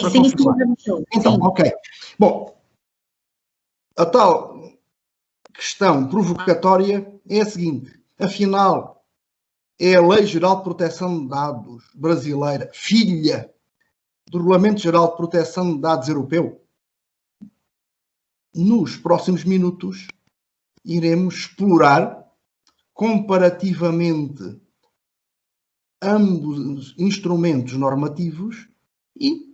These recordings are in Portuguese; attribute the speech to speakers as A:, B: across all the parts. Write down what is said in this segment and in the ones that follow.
A: para confirmar. Então, ok. Bom, a tal questão provocatória é a seguinte: afinal, é a Lei Geral de Proteção de Dados brasileira, filha do Regulamento Geral de Proteção de Dados europeu? Nos próximos minutos, iremos explorar comparativamente ambos os instrumentos normativos e,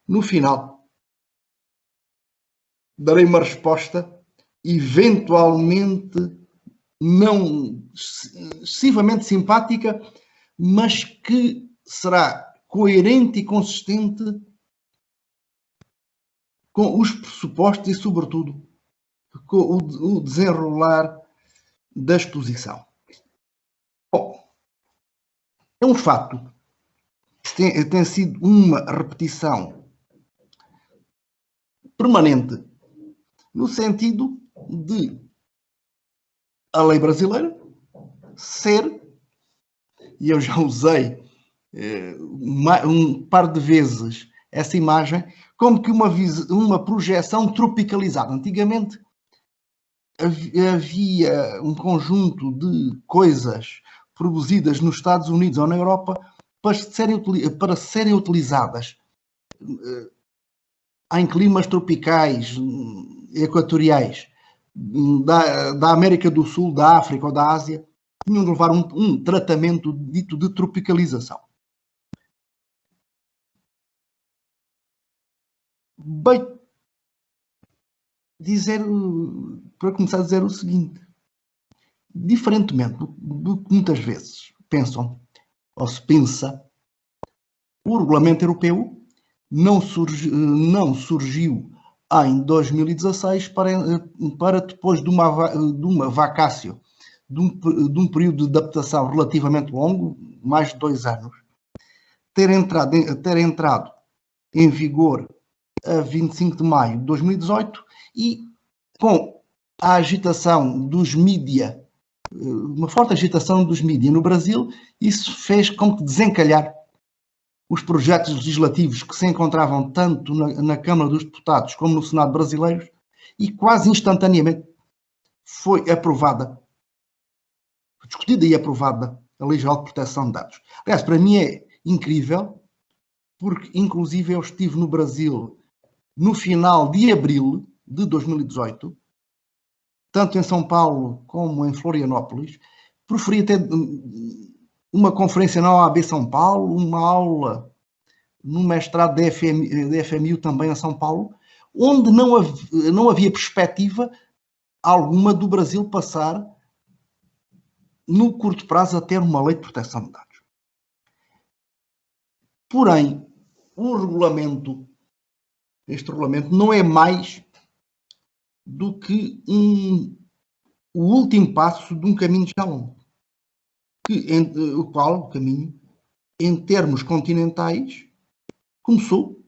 A: no final, darei uma resposta eventualmente não excessivamente simpática, mas que será coerente e consistente com os pressupostos e, sobretudo, com o desenrolar da exposição. Bom, é um fato que tem sido uma repetição permanente, no sentido de a lei brasileira ser, e eu já usei um par de vezes essa imagem, como que uma projeção tropicalizada. Antigamente havia um conjunto de coisas produzidas nos Estados Unidos ou na Europa para serem utilizadas em climas tropicais, equatoriais, da América do Sul, da África ou da Ásia, tinham de levar um tratamento dito de tropicalização. Bem, para começar a dizer o seguinte: diferentemente do que muitas vezes pensam ou se pensa, o regulamento europeu não surgiu em 2016 para depois de uma vacácio, de um período de adaptação relativamente longo, mais de 2 anos, ter entrado em vigor a 25 de maio de 2018 e, com a agitação dos mídia, uma forte agitação dos mídia no Brasil, isso fez com que desencalhar os projetos legislativos que se encontravam tanto na Câmara dos Deputados como no Senado brasileiro, e quase instantaneamente foi discutida e aprovada a Lei Geral de Proteção de Dados. Aliás, para mim é incrível, porque inclusive eu estive no Brasil no final de abril de 2018, tanto em São Paulo como em Florianópolis. Preferi ter uma conferência na OAB São Paulo, uma aula no mestrado da FMU também em São Paulo, onde não havia perspectiva alguma do Brasil passar, no curto prazo, a ter uma lei de proteção de dados. Porém, este regulamento não é mais do que o último passo de um caminho já longo, o caminho, em termos continentais, começou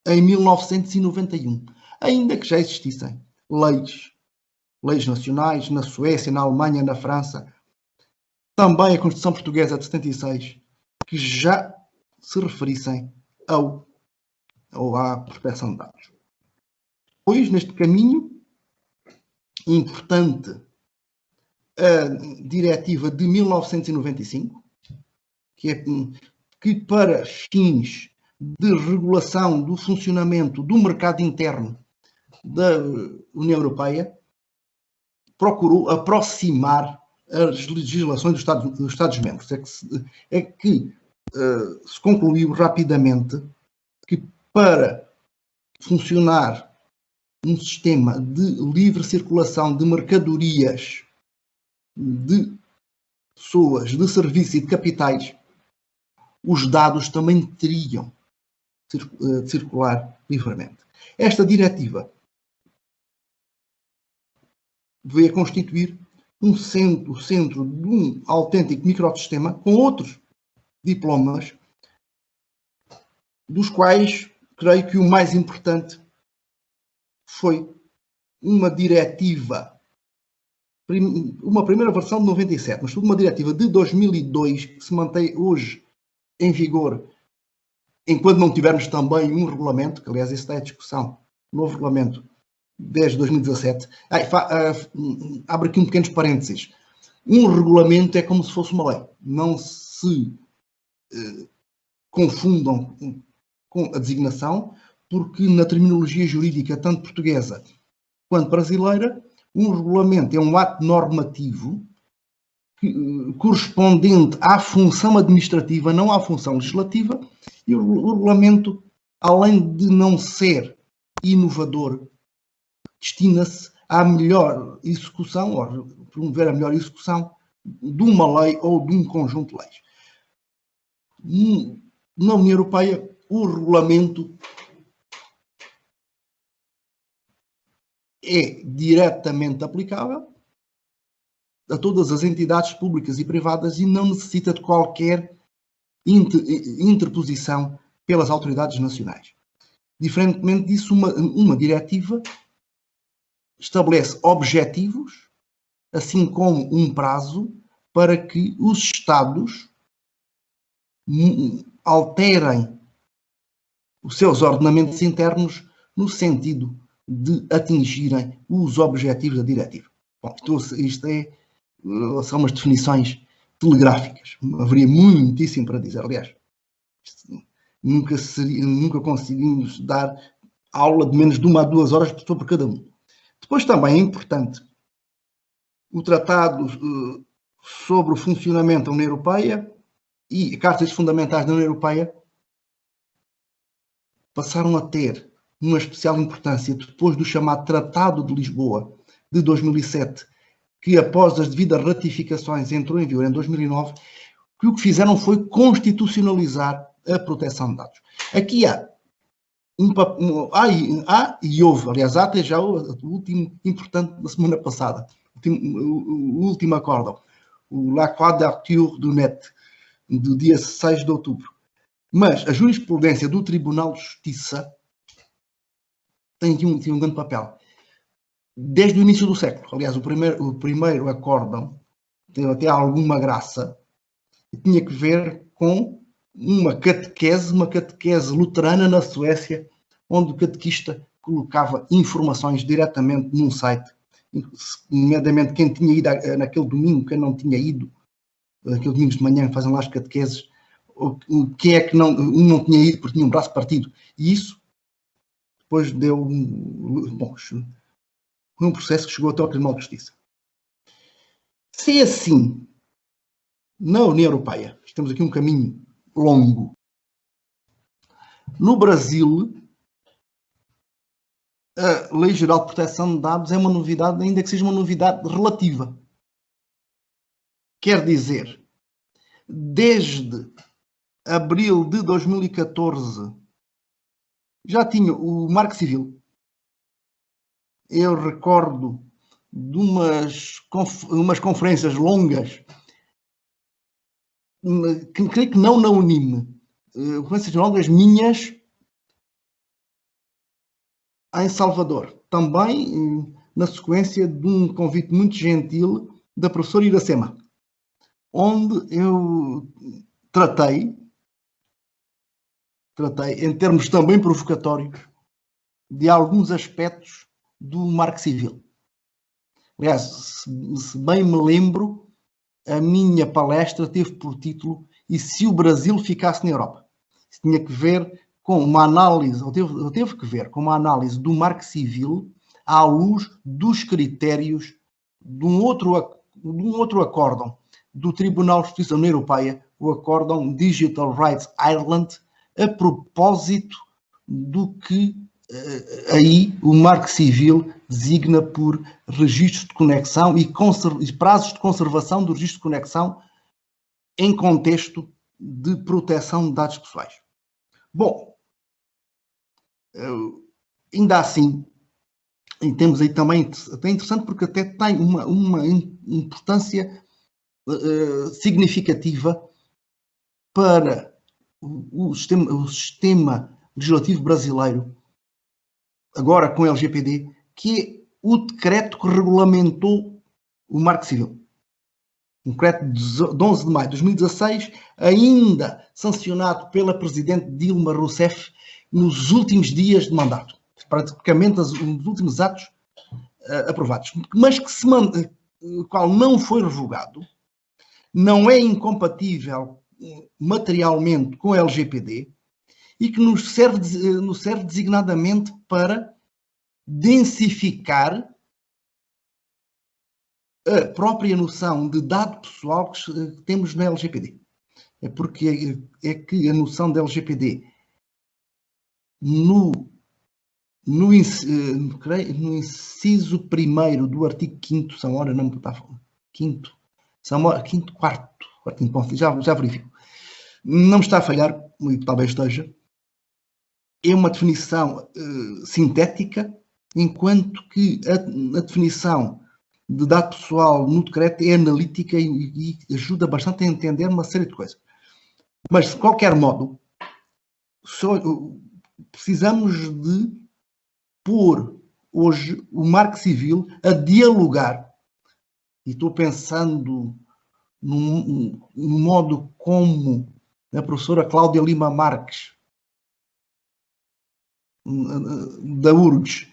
A: em 1991, ainda que já existissem leis nacionais na Suécia, na Alemanha, na França, também a Constituição Portuguesa de 76, que já se referissem à proteção de dados. Pois, neste caminho, importante a Diretiva de 1995, que para fins de regulação do funcionamento do mercado interno da União Europeia, procurou aproximar as legislações dos Estados-membros. É que se concluiu rapidamente que, para funcionar um sistema de livre circulação de mercadorias, de pessoas, de serviços e de capitais, os dados também teriam de circular livremente. Esta diretiva veio a constituir o centro de um autêntico microsistema com outros diplomas, dos quais creio que o mais importante foi uma diretiva, uma primeira versão de 97, mas uma diretiva de 2002 que se mantém hoje em vigor enquanto não tivermos também um regulamento, que aliás isso está em discussão, novo regulamento desde 2017, abre aqui um pequeno parênteses. Um regulamento é como se fosse uma lei. Não se confundam com a designação, porque na terminologia jurídica, tanto portuguesa quanto brasileira, um regulamento é um ato normativo correspondente à função administrativa, não à função legislativa, e o regulamento, além de não ser inovador, destina-se à melhor execução, ou promover a melhor execução de uma lei ou de um conjunto de leis. Na União Europeia, o regulamento é diretamente aplicável a todas as entidades públicas e privadas e não necessita de qualquer interposição pelas autoridades nacionais. Diferentemente disso, uma diretiva estabelece objetivos, assim como um prazo, para que os Estados alterem os seus ordenamentos internos no sentido de atingirem os objetivos da diretiva. Bom, isto são umas definições telegráficas. Haveria muitíssimo para dizer. Aliás, nunca conseguimos dar aula de menos de 1 a 2 horas por cada um. Depois também é importante o Tratado sobre o Funcionamento da União Europeia e Cartas Fundamentais da União Europeia passaram a ter uma especial importância depois do chamado Tratado de Lisboa de 2007, que após as devidas ratificações entrou em vigor em 2009, que o que fizeram foi constitucionalizar a proteção de dados. Aqui houve, aliás, há até já o último importante da semana passada, o último acórdão, o La Quadrature du Net, do dia 6 de outubro. Mas a jurisprudência do Tribunal de Justiça tem aqui um grande papel. Desde o início do século, aliás, o primeiro acórdão teve até alguma graça e tinha que ver com uma catequese luterana na Suécia, onde o catequista colocava informações diretamente num site, nomeadamente quem tinha ido naquele domingo, quem não tinha ido, aquele domingo de manhã fazem lá as catequeses, quem é que não tinha ido porque tinha um braço partido. E isso depois deu foi um processo que chegou até ao Tribunal de Justiça. Se é assim, na União Europeia, temos aqui um caminho longo. No Brasil, a Lei Geral de Proteção de Dados é uma novidade, ainda que seja uma novidade relativa. Quer dizer, desde abril de 2014, já tinha o Marco Civil. Eu recordo de umas conferências longas, que creio que não na Unime, conferências longas minhas em Salvador. Também na sequência de um convite muito gentil da professora Iracema, onde eu tratei em termos também provocatórios de alguns aspectos do Marco Civil. Aliás, se bem me lembro, a minha palestra teve por título "E se o Brasil ficasse na Europa?". Isso tinha que ver com uma análise, ou teve que ver com uma análise do Marco Civil à luz dos critérios de um outro acórdão do Tribunal de Justiça da União Europeia, o acórdão Digital Rights Ireland, a propósito do que aí o Marco Civil designa por registros de conexão e prazos de conservação do registro de conexão em contexto de proteção de dados pessoais. Bom, ainda assim, temos aí também, até interessante porque até tem uma importância significativa para o sistema legislativo brasileiro, agora com o LGPD, que é o decreto que regulamentou o Marco Civil. um decreto de 11 de maio de 2016, ainda sancionado pela Presidente Dilma Rousseff nos últimos dias de mandato, praticamente os últimos atos aprovados, mas o qual não foi revogado, não é incompatível materialmente com a LGPD e que nos serve designadamente para densificar a própria noção de dado pessoal que temos na LGPD. É porque é que a noção da LGPD no inciso 1º do artigo 5º, são hora não me está falando, 4º, já verifico. Não me está a falhar, e talvez esteja, é uma definição sintética, enquanto que a definição de dado pessoal no decreto é analítica e ajuda bastante a entender uma série de coisas. Mas, de qualquer modo, precisamos de pôr hoje o Marco Civil a dialogar, e estou pensando no modo como a professora Cláudia Lima Marques, da URGS,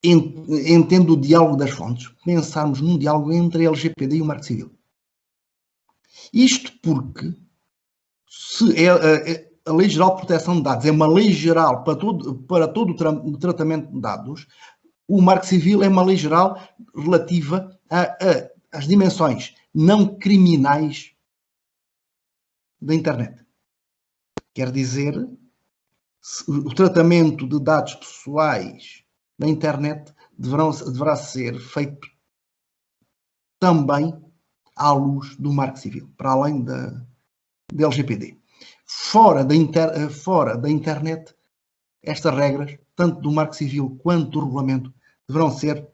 A: entende o diálogo das fontes, pensarmos num diálogo entre a LGPD e o Marco Civil. Isto porque se a Lei Geral de Proteção de Dados é uma lei geral para todo o tratamento de dados, o Marco Civil é uma lei geral relativa às dimensões não criminais da internet. Quer dizer, o tratamento de dados pessoais na internet deverá ser feito também à luz do Marco Civil, para além da LGPD. Fora da internet, estas regras, tanto do Marco Civil quanto do regulamento, deverão ser,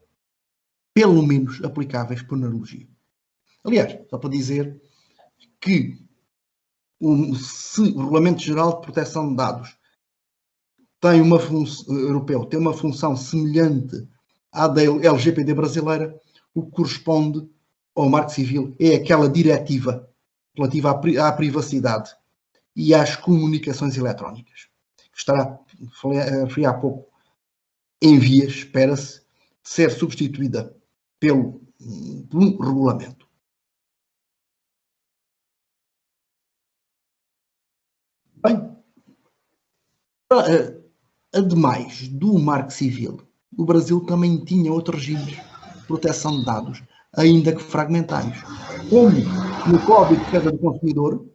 A: pelo menos, aplicáveis por analogia. Aliás, só para dizer que se o Regulamento Geral de Proteção de Dados tem europeu tem uma função semelhante à da LGPD brasileira, o que corresponde ao Marco Civil é aquela diretiva relativa à privacidade e às comunicações eletrónicas, que estará, falei há pouco, em vias, espera-se, ser substituída por um regulamento. Bem, ademais do Marco Civil, o Brasil também tinha outros regimes de proteção de dados, ainda que fragmentários, como no Código de Defesa do Consumidor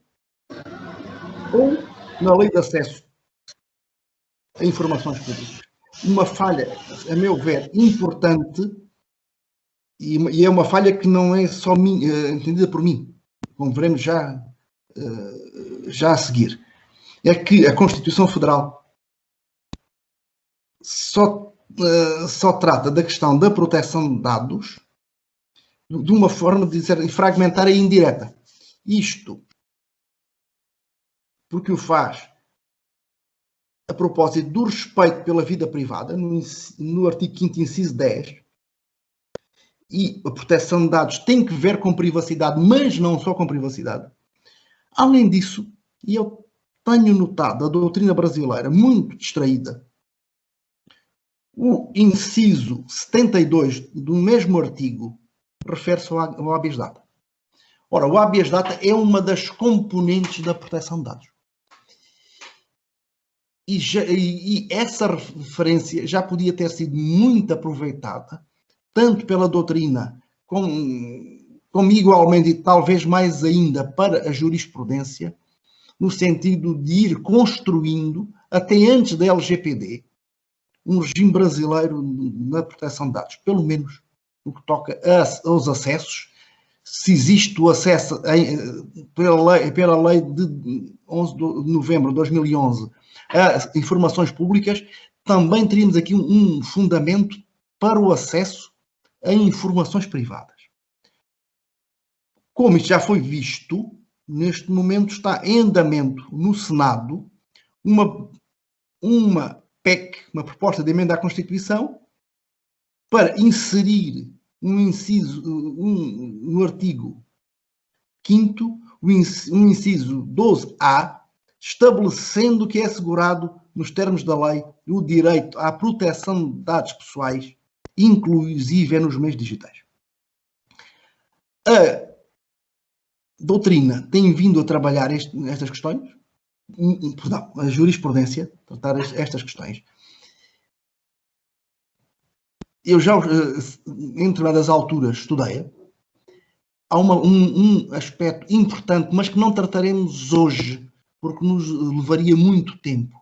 A: ou na Lei de Acesso a Informações Públicas. Uma falha, a meu ver, importante, e é uma falha que não é só entendida por mim, como veremos já a seguir, é que a Constituição Federal só trata da questão da proteção de dados de uma forma de dizer fragmentária e indireta. Isto porque o faz a propósito do respeito pela vida privada, no artigo 5º, inciso 10, e a proteção de dados tem que ver com privacidade, mas não só com privacidade. Além disso, e eu tenho notado a doutrina brasileira muito distraída, o inciso 72 do mesmo artigo refere-se ao habeas data. Ora, o habeas data é uma das componentes da proteção de dados. E essa referência já podia ter sido muito aproveitada, tanto pela doutrina como igualmente e talvez mais ainda para a jurisprudência, no sentido de ir construindo, até antes da LGPD, um regime brasileiro na proteção de dados, pelo menos no que toca aos acessos. Se existe o acesso pela lei de 11 de novembro de 2011 a informações públicas, também teríamos aqui um fundamento para o acesso a informações privadas. Como isto já foi visto, neste momento está em andamento no Senado uma PEC, uma proposta de emenda à Constituição, para inserir no artigo 5º, um inciso 12A, estabelecendo que é assegurado, nos termos da lei, o direito à proteção de dados pessoais, inclusive nos meios digitais. A doutrina tem vindo a trabalhar estas questões, perdão, a jurisprudência, tratar estas questões. Eu já, em determinadas alturas, estudei. Há um aspecto importante, mas que não trataremos hoje, porque nos levaria muito tempo,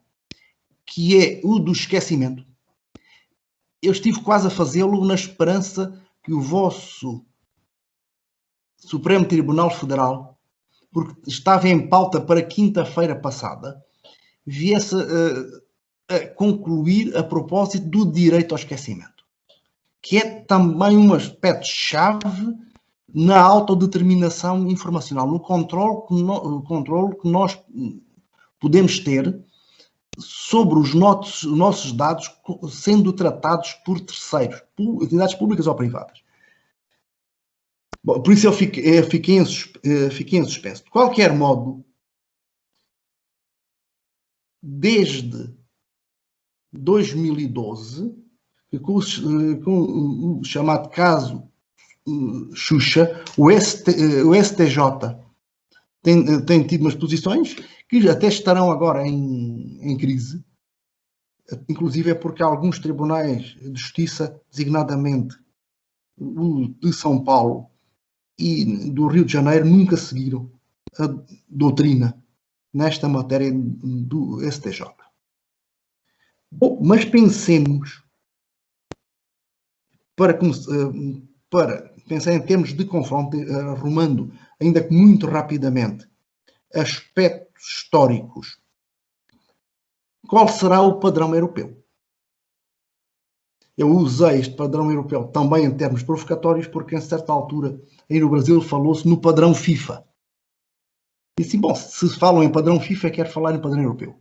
A: que é o do esquecimento. Eu estive quase a fazê-lo na esperança que o vosso Supremo Tribunal Federal, porque estava em pauta para quinta-feira passada, viesse a concluir a propósito do direito ao esquecimento, que é também um aspecto-chave na autodeterminação informacional, no controle que nós podemos ter sobre os nossos dados sendo tratados por terceiros, por entidades públicas ou privadas. Bom, por isso eu fiquei em suspenso. De qualquer modo, desde 2012, com o chamado caso Xuxa, o STJ tem tido umas posições que até estarão agora em crise, inclusive é porque alguns tribunais de justiça, designadamente o de São Paulo e do Rio de Janeiro, nunca seguiram a doutrina nesta matéria do STJ. Bom, mas pensemos, para pensar em termos de confronto, arrumando ainda que muito rapidamente aspectos históricos, qual será o padrão europeu? Eu usei este padrão europeu também em termos provocatórios, porque em certa altura aí no Brasil falou-se no padrão FIFA. E assim, bom, se falam em padrão FIFA, quero falar em padrão europeu.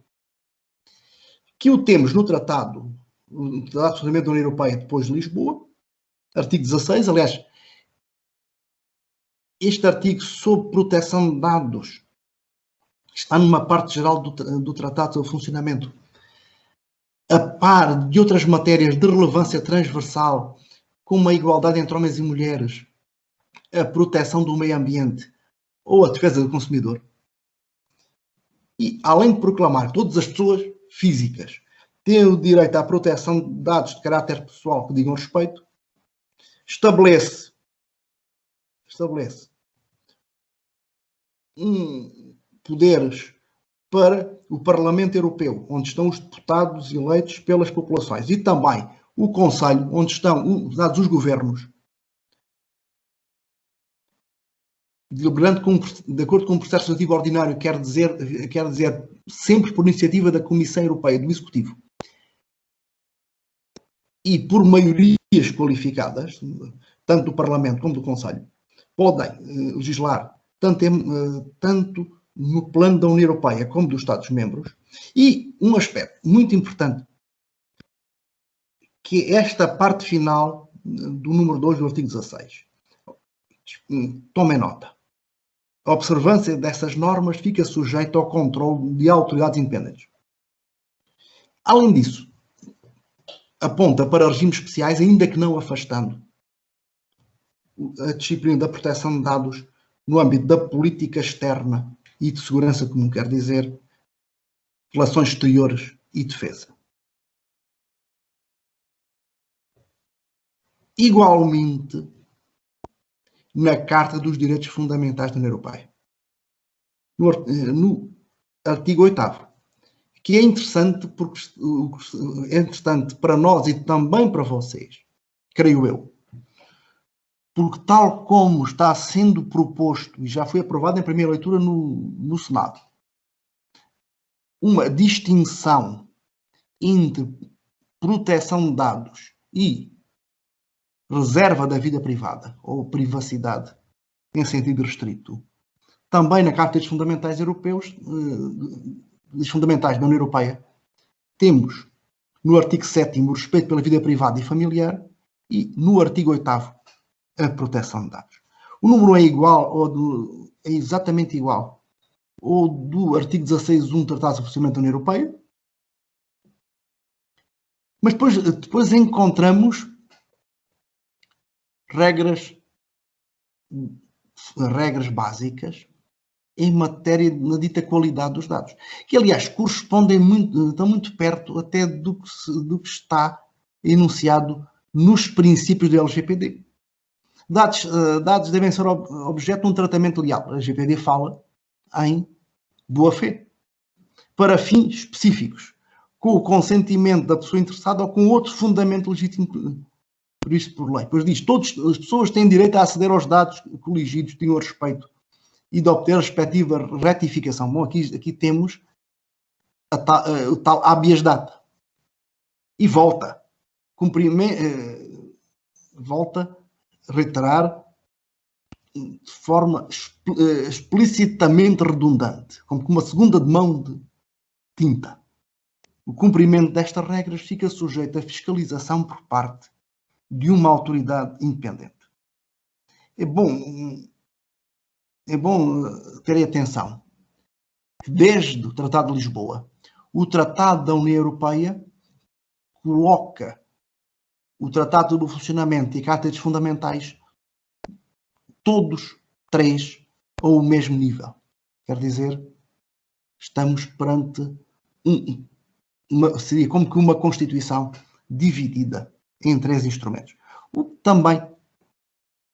A: Que o temos no Tratado de Funcionamento da União Europeia depois de Lisboa, artigo 16, aliás, este artigo sobre proteção de dados está numa parte geral do Tratado sobre Funcionamento, a par de outras matérias de relevância transversal, como a igualdade entre homens e mulheres, a proteção do meio ambiente ou a defesa do consumidor. E, além de proclamar que todas as pessoas físicas têm o direito à proteção de dados de caráter pessoal que digam respeito, estabelece poderes para o Parlamento Europeu, onde estão os deputados eleitos pelas populações, e também o Conselho, onde estão dados os governos, deliberando de acordo com o processo legislativo ordinário, quer dizer sempre por iniciativa da Comissão Europeia, do Executivo, e por maiorias qualificadas, tanto do Parlamento como do Conselho, podem legislar tanto no plano da União Europeia como dos Estados-membros. E um aspecto muito importante, que é esta parte final do número 2 do artigo 16. Tomem nota. A observância dessas normas fica sujeita ao controle de autoridades independentes. Além disso, aponta para regimes especiais, ainda que não afastando a disciplina da proteção de dados no âmbito da política externa e de segurança comum, quer dizer, relações exteriores e defesa. Igualmente, na Carta dos Direitos Fundamentais da União Europeia, no artigo 8º, que é interessante porque é interessante para nós e também para vocês, creio eu, porque tal como está sendo proposto e já foi aprovado em primeira leitura no Senado, uma distinção entre proteção de dados e reserva da vida privada ou privacidade em sentido restrito, também na Carta dos Fundamentais Europeus, dos Fundamentais da União Europeia, temos no artigo 7º o respeito pela vida privada e familiar, e no artigo 8º a proteção de dados. O número é igual, é exatamente igual ao do artigo 16.1 do Tratado de Funcionamento da União Europeia, mas depois encontramos regras básicas em matéria na dita qualidade dos dados, que aliás correspondem estão muito perto até do que está enunciado nos princípios do LGPD. Dados devem ser objeto de um tratamento leal. A LGPD fala em boa-fé, para fins específicos, com o consentimento da pessoa interessada ou com outro fundamento legítimo previsto por lei. Pois diz, todas as pessoas têm direito a aceder aos dados coligidos, tenham respeito e de obter a respectiva retificação. Bom, aqui temos o tal habeas data. E volta a reiterar de forma explicitamente redundante, como uma segunda mão de tinta. O cumprimento destas regras fica sujeito à fiscalização por parte de uma autoridade independente. É bom ter atenção que desde o Tratado de Lisboa, o Tratado da União Europeia coloca o Tratado do Funcionamento e a Carta dos Fundamentais todos três ao mesmo nível. Quer dizer, estamos perante seria como que uma Constituição dividida em três instrumentos. O que também,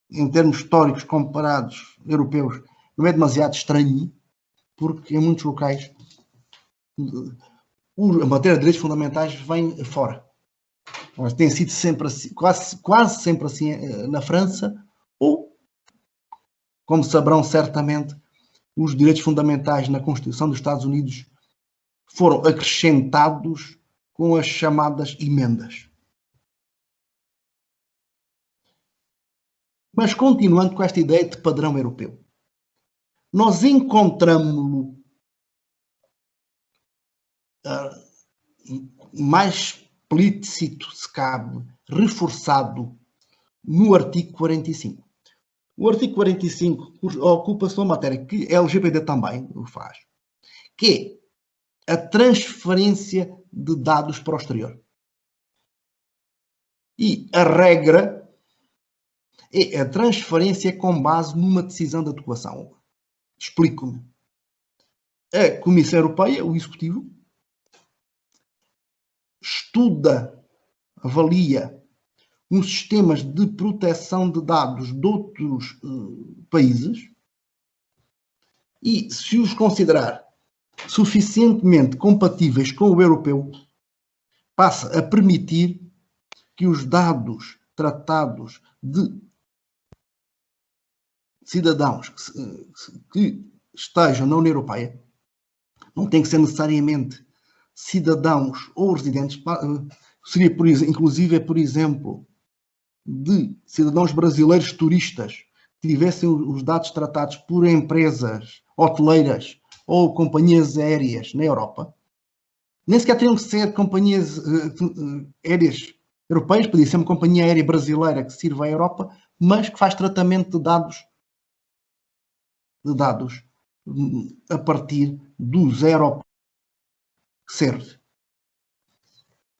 A: em termos históricos comparados europeus, não é demasiado estranho, porque em muitos locais a matéria de direitos fundamentais vem fora. Mas tem sido sempre assim, quase sempre assim na França, ou, como saberão certamente, os direitos fundamentais na Constituição dos Estados Unidos foram acrescentados com as chamadas emendas. Mas continuando com esta ideia de padrão europeu, nós encontramos-lo mais explícito, se cabe, reforçado no artigo 45. O artigo 45 ocupa-se de uma matéria que a LGPD também o faz, que é a transferência de dados para o exterior. E a regra é a transferência com base numa decisão de atuação. Explico-me. A Comissão Europeia, o Executivo, estuda, avalia uns sistemas de proteção de dados de outros países e, se os considerar suficientemente compatíveis com o europeu, passa a permitir que os dados tratados de cidadãos que estejam na União Europeia, não têm que ser necessariamente cidadãos ou residentes, seria, inclusive, por exemplo, de cidadãos brasileiros turistas que tivessem os dados tratados por empresas hoteleiras ou companhias aéreas na Europa, nem sequer teriam que ser companhias aéreas europeias, podia ser uma companhia aérea brasileira que sirva à Europa, mas que faz tratamento de dados a partir dos aeroportos que serve.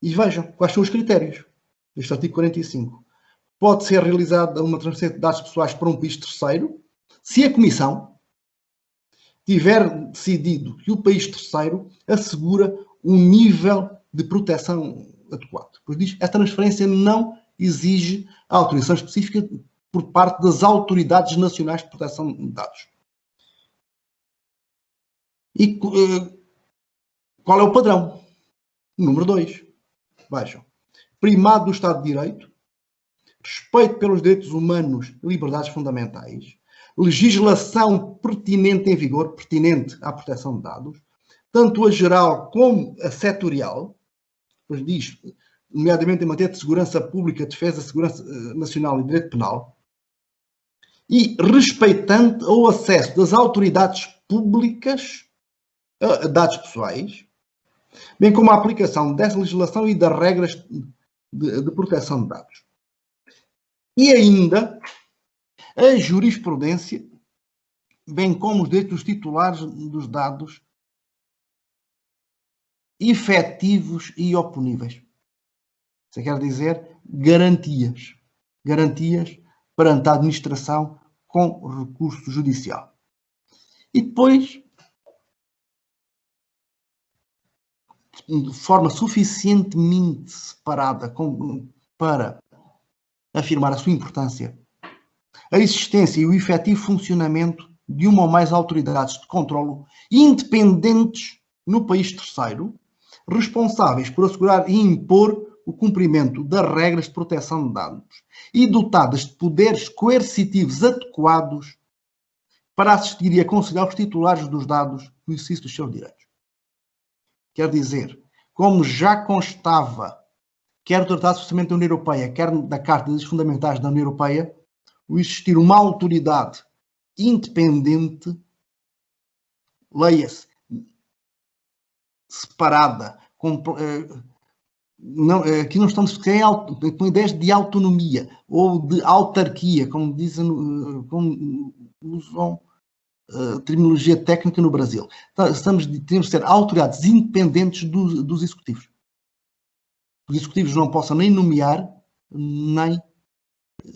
A: E vejam quais são os critérios deste artigo 45. Pode ser realizada uma transferência de dados pessoais para um país terceiro se a Comissão tiver decidido que o país terceiro assegura um nível de proteção adequado. Pois diz, esta transferência não exige a autorização específica por parte das autoridades nacionais de proteção de dados. E qual é o padrão? Número 2. Vejam. Primado do Estado de Direito, respeito pelos direitos humanos e liberdades fundamentais, legislação pertinente em vigor, pertinente à proteção de dados, tanto a geral como a setorial, pois diz, nomeadamente em matéria de segurança pública, defesa, segurança nacional e direito penal, e respeitante ao acesso das autoridades públicas a dados pessoais, bem como a aplicação dessa legislação e das regras de proteção de dados. E ainda, a jurisprudência, bem como os direitos dos titulares dos dados efetivos e oponíveis. Isso quer dizer garantias. Garantias perante a administração com recurso judicial. E depois, de forma suficientemente separada para afirmar a sua importância, a existência e o efetivo funcionamento de uma ou mais autoridades de controlo independentes no país terceiro, responsáveis por assegurar e impor o cumprimento das regras de proteção de dados e dotadas de poderes coercitivos adequados para assistir e aconselhar os titulares dos dados no exercício dos seus direitos. Quer dizer, como já constava, quer do Tratado de Funcionamento da União Europeia, quer da Carta dos Direitos Fundamentais da União Europeia, o existir uma autoridade independente, leia-se, separada, aqui não estamos com ideias de autonomia ou de autarquia, como dizem, como usam a terminologia técnica no Brasil. Temos de ser autoridades independentes dos executivos. Os executivos não possam nem nomear, nem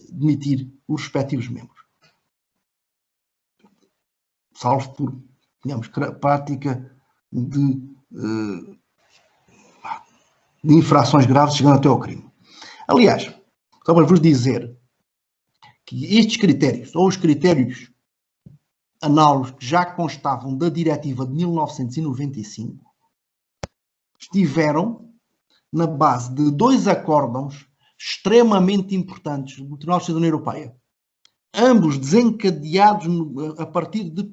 A: demitir os respectivos membros. Salvo por, digamos, prática de infrações graves chegando até ao crime. Aliás, só para vos dizer que estes critérios, ou os critérios análogos que já constavam da Diretiva de 1995, estiveram na base de dois acórdãos extremamente importantes do Tribunal de Justiça da União Europeia, ambos desencadeados a partir de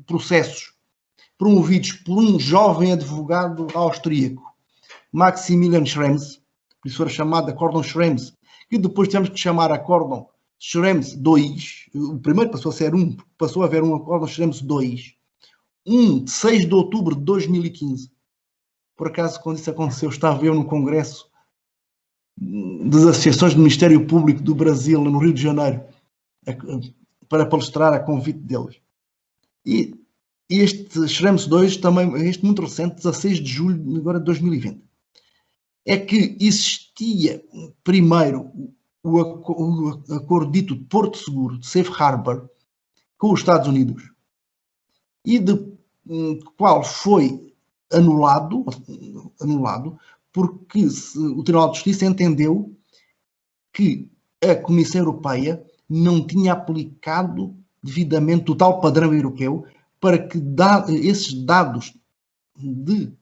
A: processos promovidos por um jovem advogado austríaco, Maximilian Schrems, por isso era chamado Acórdão Schrems, que depois tivemos que chamar Acórdão Schrems II. O primeiro passou a ser passou a haver um Acórdão Schrems II, 6 de outubro de 2015. Por acaso, quando isso aconteceu, estava eu no Congresso das Associações do Ministério Público do Brasil, no Rio de Janeiro, para palestrar a convite deles. E este Schrems II, também, este muito recente, 16 de julho agora de 2020, é que existia primeiro o acordo dito de Porto Seguro, de Safe Harbor, com os Estados Unidos, e de qual foi anulado porque o Tribunal de Justiça entendeu que a Comissão Europeia não tinha aplicado devidamente o tal padrão europeu para que esses dados de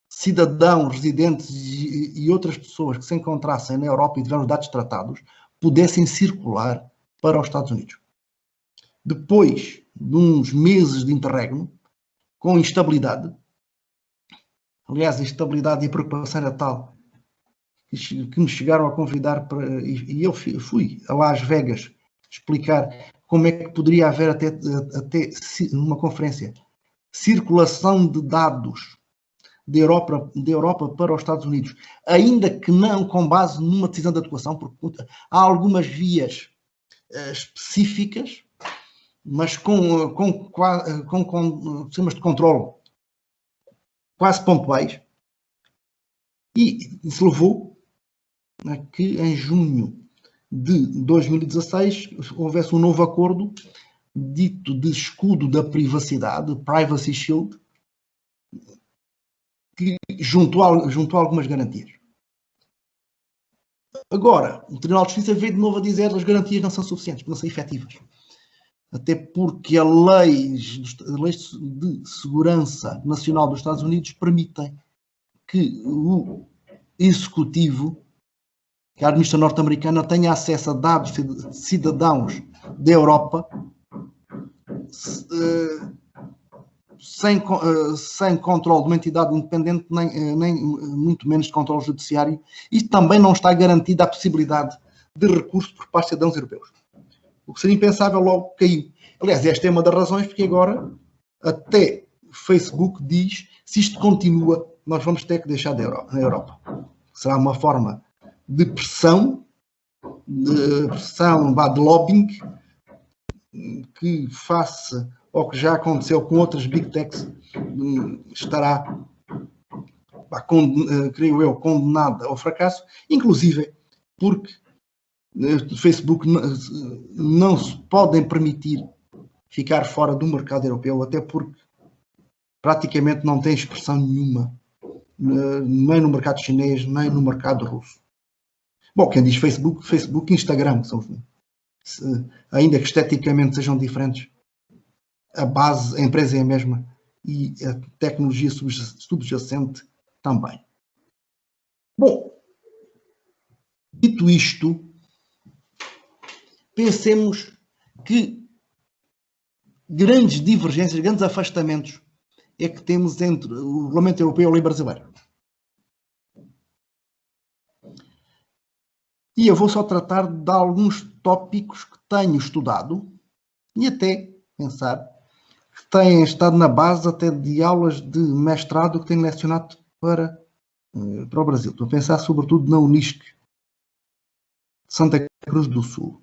A: cidadãos, residentes e outras pessoas que se encontrassem na Europa e tiveram os dados tratados pudessem circular para os Estados Unidos. Depois de uns meses de interregno, com instabilidade, aliás, a instabilidade e a preocupação era tal que me chegaram a convidar para, e eu fui a Las Vegas explicar como é que poderia haver até numa conferência circulação de dados da Europa para os Estados Unidos, ainda que não com base numa decisão de atuação, porque há algumas vias específicas, mas com sistemas de controle quase pontuais, e isso levou a que em junho de 2016 houvesse um novo acordo dito de escudo da privacidade, Privacy Shield, que juntou algumas garantias. Agora, o Tribunal de Justiça veio de novo a dizer que as garantias não são suficientes, não são efetivas. Até porque as leis de segurança nacional dos Estados Unidos permitem que o executivo, que a administração norte-americana, tenha acesso a dados de cidadãos da Europa sem controle de uma entidade independente, nem muito menos de controle judiciário, e também não está garantida a possibilidade de recurso por parte de cidadãos europeus. O que seria impensável logo caiu. Aliás, esta é uma das razões porque agora até Facebook diz: se isto continua, nós vamos ter que deixar na Europa. Será uma forma de pressão, de lobbying, que face ao que já aconteceu com outras Big Techs, estará, creio eu, condenada ao fracasso, inclusive porque o Facebook não se podem permitir ficar fora do mercado europeu, até porque praticamente não tem expressão nenhuma, nem no mercado chinês, nem no mercado russo. Bom, quem diz Facebook, Facebook e Instagram, ainda que esteticamente sejam diferentes, a base, a empresa é a mesma e a tecnologia subjacente também. Bom, dito isto, pensemos que grandes divergências, grandes afastamentos é que temos entre o Regulamento Europeu e a lei brasileira. E eu vou só tratar de alguns tópicos que tenho estudado e até pensar que têm estado na base até de aulas de mestrado que tenho lecionado para o Brasil. Estou a pensar sobretudo na Unisc de Santa Cruz do Sul.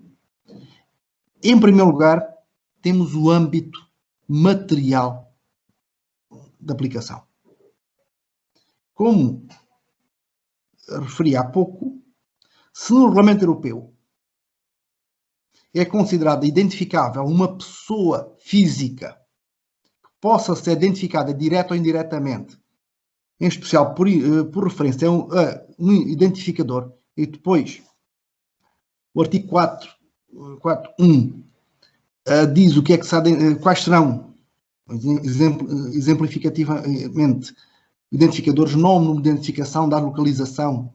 A: Em primeiro lugar, temos o âmbito material da aplicação. Como referi há pouco, se no Regulamento Europeu é considerada identificável uma pessoa física que possa ser identificada direta ou indiretamente, em especial por referência a um identificador, e depois o artigo 4.1 diz o que é que quais serão, exemplificativamente, identificadores, nome, número de identificação, da localização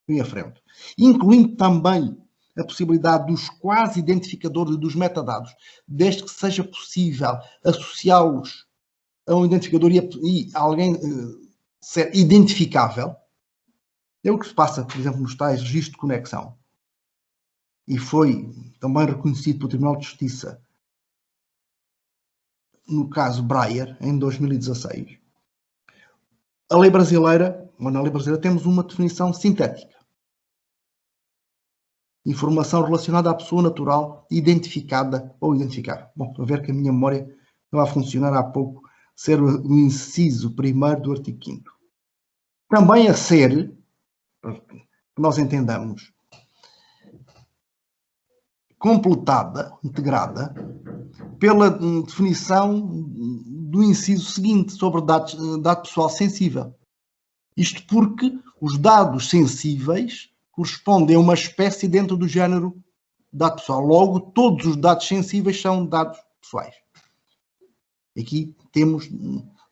A: em frente, incluindo também a possibilidade dos quase identificadores e dos metadados, desde que seja possível associá-los a um identificador e alguém ser identificável. É o que se passa, por exemplo, nos tais registros de conexão. E foi também reconhecido pelo Tribunal de Justiça no caso Breyer, em 2016. A lei brasileira, ou na lei brasileira, temos uma definição sintética. Informação relacionada à pessoa natural identificada ou identificável. Bom, estou a ver que a minha memória não vai funcionar há pouco, ser o inciso 1º do artigo 5º. Também a ser, que nós entendamos, completada, integrada, pela definição do inciso seguinte sobre dado pessoal sensível. Isto porque os dados sensíveis correspondem a uma espécie dentro do género dado pessoal. Logo, todos os dados sensíveis são dados pessoais. Aqui temos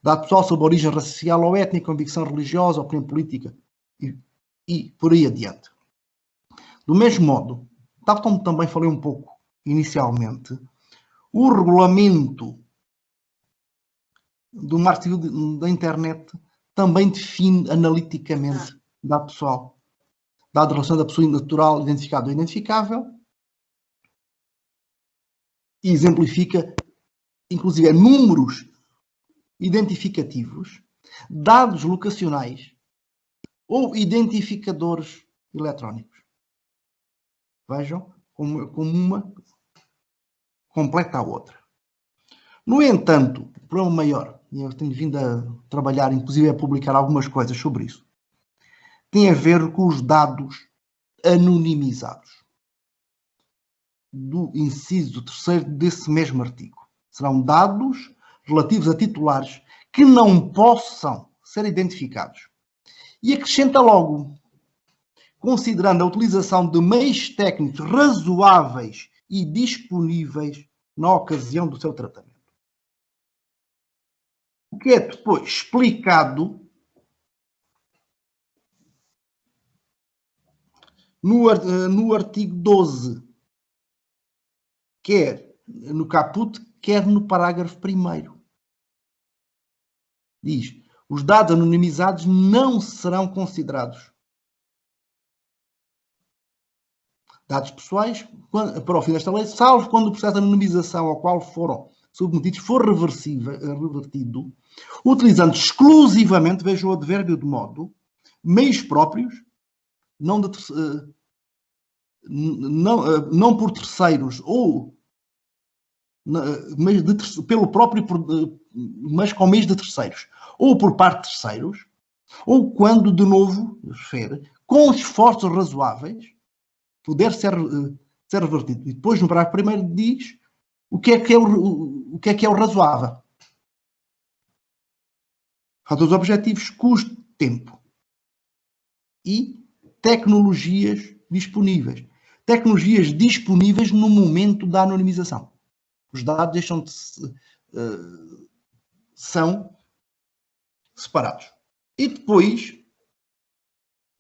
A: dado pessoal sobre origem racial ou étnica, convicção religiosa, opinião política e por aí adiante. Do mesmo modo, tal como também falei um pouco inicialmente, o regulamento do marketing da internet também define analiticamente dado pessoal, dado relação da pessoa natural identificada ou identificável, e exemplifica, inclusive, números identificativos, dados locacionais ou identificadores eletrónicos. Vejam como uma completa a outra. No entanto, o problema maior, e eu tenho vindo a trabalhar, inclusive a publicar algumas coisas sobre isso, tem a ver com os dados anonimizados do inciso 3º desse mesmo artigo. Serão dados relativos a titulares que não possam ser identificados. E acrescenta logo, considerando a utilização de meios técnicos razoáveis e disponíveis na ocasião do seu tratamento. O que é depois explicado no artigo 12, quer no caput, quer no parágrafo 1º. Diz, os dados anonimizados não serão considerados dados pessoais para o fim desta lei, salvo quando o processo de anonimização ao qual foram submetidos for revertido, utilizando exclusivamente, veja o advérbio de modo, meios próprios, não por terceiros ou pelo próprio, mas com meios de terceiros, ou por parte de terceiros, ou quando, de novo, refere, com esforços razoáveis, poder ser revertido. E depois, no parágrafo primeiro, diz o que é o razoável. Há dois objetivos: custo, tempo e tecnologias disponíveis. Tecnologias disponíveis no momento da anonimização. Os dados deixam de são separados. E depois,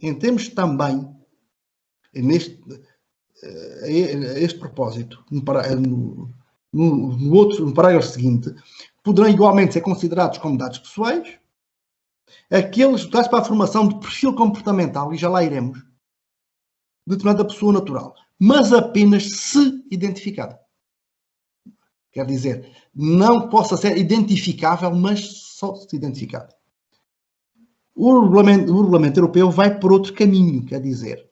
A: em termos também, a este propósito, no parágrafo seguinte, poderão igualmente ser considerados como dados pessoais aqueles usados para a formação de perfil comportamental, e já lá iremos, de determinada pessoa natural, mas apenas se identificada. Quer dizer, não possa ser identificável, mas só se identificado. O regulamento europeu vai por outro caminho, quer dizer,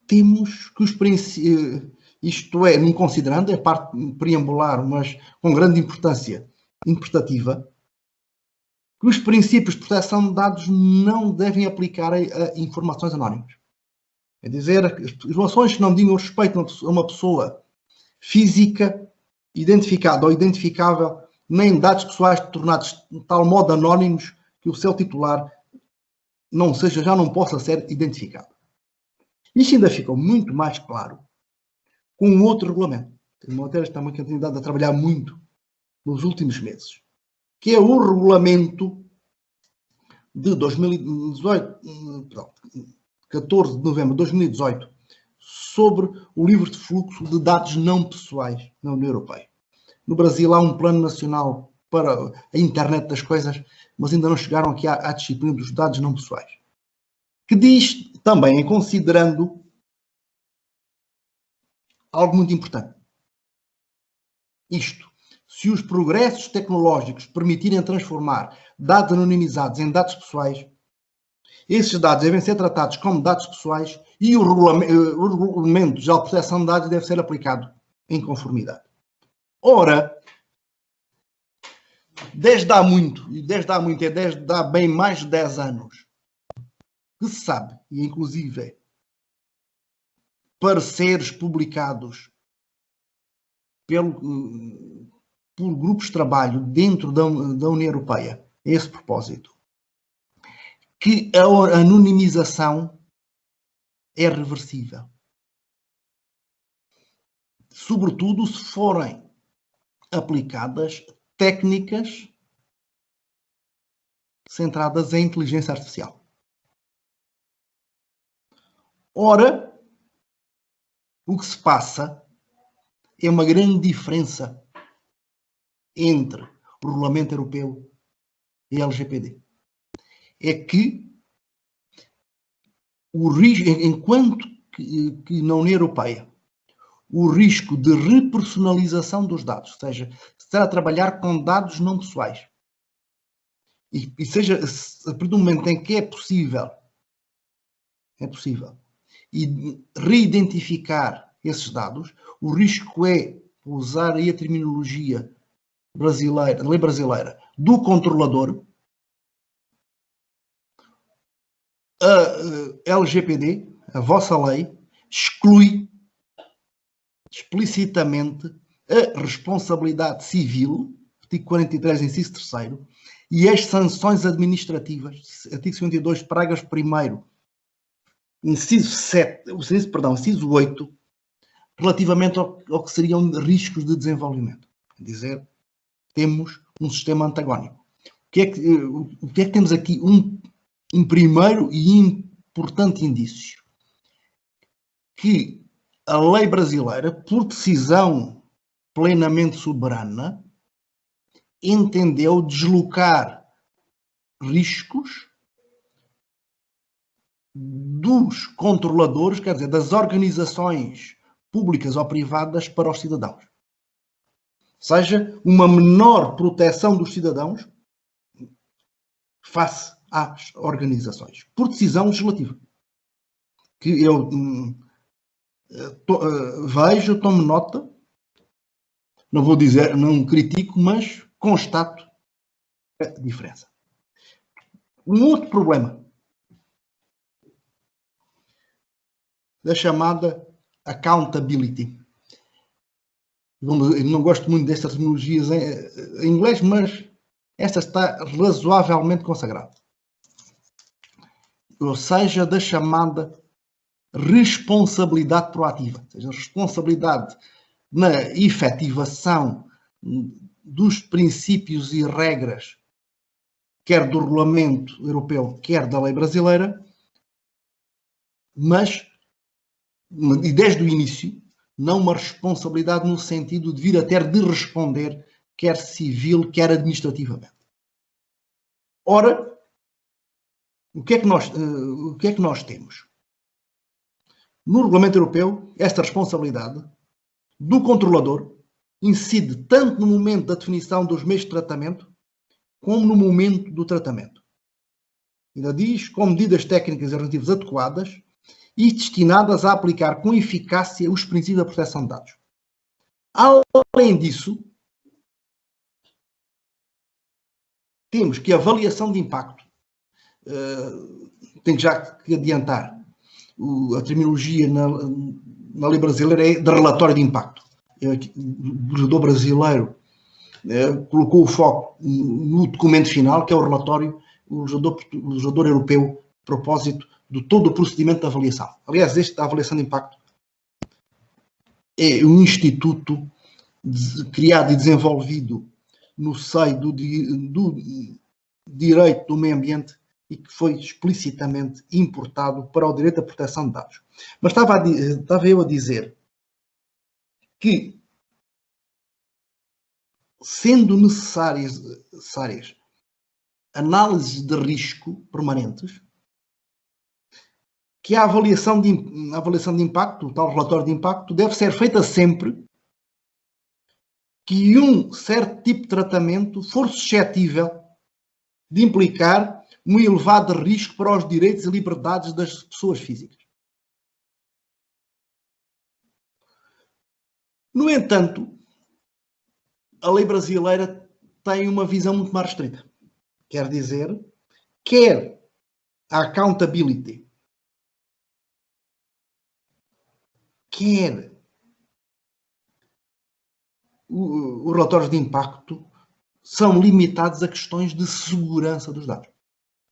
A: temos que os princípios, isto é, não considerando a parte preambular, mas com grande importância interpretativa, que os princípios de proteção de dados não devem aplicar a informações anónimas. É dizer, as informações que não digam respeito a uma pessoa física, identificada ou identificável, nem dados pessoais tornados de tal modo anónimos que o seu titular já não possa ser identificado. Isto ainda ficou muito mais claro com um outro regulamento. Tem uma matéria também que eu tenho dado a trabalhar muito nos últimos meses, que é o regulamento de 14 de novembro de 2018, sobre o livre de fluxo de dados não pessoais na União Europeia. No Brasil há um plano nacional para a internet das coisas, mas ainda não chegaram aqui à disciplina dos dados não pessoais, que diz também, considerando algo muito importante. Isto, se os progressos tecnológicos permitirem transformar dados anonimizados em dados pessoais, esses dados devem ser tratados como dados pessoais e o Regulamento Geral de Proteção de Dados deve ser aplicado em conformidade. Ora, desde há bem mais de 10 anos, que se sabe, e inclusive pareceres publicados por grupos de trabalho dentro da União Europeia, a esse propósito, que a anonimização é reversível. Sobretudo se forem aplicadas técnicas centradas em inteligência artificial. Ora, o que se passa é uma grande diferença entre o Regulamento Europeu e a LGPD. É que o risco, enquanto que na União Europeia o risco de repersonalização dos dados, ou seja, se está a trabalhar com dados não pessoais, e seja, a partir do momento em que é possível, e reidentificar esses dados, o risco é usar aí a terminologia brasileira, lei brasileira, do controlador. A LGPD, a vossa lei, exclui explicitamente a responsabilidade civil, artigo 43, inciso 3º, e as sanções administrativas, artigo 52, parágrafo 1º, inciso 8, relativamente ao que seriam riscos de desenvolvimento. Quer dizer, temos um sistema antagónico. O que é que temos aqui? Um primeiro e importante indício, que a lei brasileira, por decisão plenamente soberana, entendeu deslocar riscos dos controladores, quer dizer, das organizações públicas ou privadas para os cidadãos. Ou seja, uma menor proteção dos cidadãos face às organizações, por decisão legislativa. Que eu vejo, tomo nota, não vou dizer, não critico, mas constato a diferença. Um outro problema da chamada accountability. Não gosto muito destas terminologias em inglês, mas esta está razoavelmente consagrada. Ou seja, da chamada responsabilidade proativa, ou seja, responsabilidade na efetivação dos princípios e regras, quer do regulamento europeu, quer da lei brasileira, mas, e desde o início, não uma responsabilidade no sentido de vir a ter de responder, quer civil, quer administrativamente. Ora, o que é que nós temos? No regulamento europeu, esta responsabilidade do controlador incide tanto no momento da definição dos meios de tratamento, como no momento do tratamento. Ainda diz, com medidas técnicas e relativas adequadas e destinadas a aplicar com eficácia os princípios da proteção de dados. Além disso, temos que a avaliação de impacto, tenho já que adiantar, a terminologia na lei brasileira é de relatório de impacto. O legislador brasileiro colocou o foco no documento final, que é o relatório, o legislador europeu, a propósito de todo o procedimento de avaliação. Aliás, esta avaliação de impacto é um instituto criado e desenvolvido no seio do direito do meio ambiente e que foi explicitamente importado para o direito à proteção de dados. Mas estava eu a dizer que, sendo necessárias análises de risco permanentes, que a avaliação de impacto, o tal relatório de impacto, deve ser feita sempre que um certo tipo de tratamento for suscetível de implicar um elevado risco para os direitos e liberdades das pessoas físicas. No entanto, a lei brasileira tem uma visão muito mais restrita. Quer dizer, quer a accountability, quer os relatórios de impacto são limitados a questões de segurança dos dados.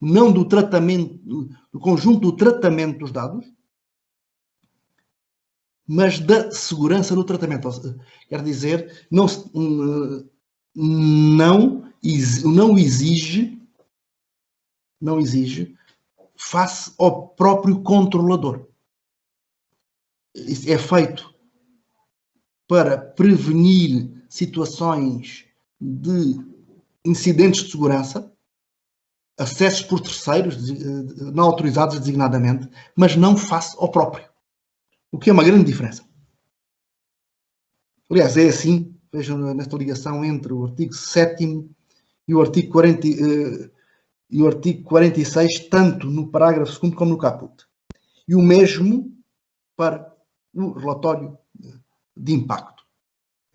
A: Não do tratamento, do conjunto do tratamento dos dados, mas da segurança do tratamento. Quer dizer, não exige face ao próprio controlador. Isso é feito para prevenir situações de incidentes de segurança, acessos por terceiros, não autorizados designadamente, mas não face ao próprio. O que é uma grande diferença. Aliás, é assim, vejam nesta ligação entre o artigo 7º e o artigo 46, tanto no parágrafo 2º como no caput. E o mesmo para o relatório de impacto.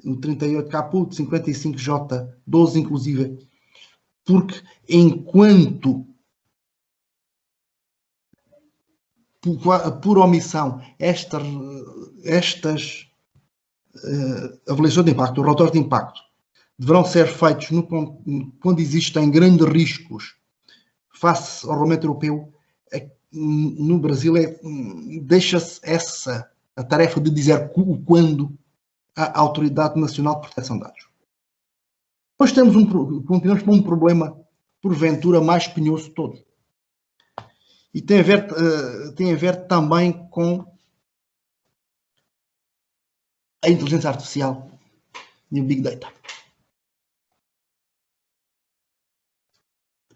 A: No 38 caput, 55J, 12 inclusive, porque enquanto por omissão estas avaliações de impacto, os relatórios de impacto, deverão ser feitos quando existem grandes riscos face ao regulamento europeu, no Brasil deixa-se a tarefa de dizer quando à Autoridade Nacional de Proteção de Dados. Depois continuamos com um problema, porventura, mais espinhoso de todos. E tem a ver também com a inteligência artificial e o Big Data.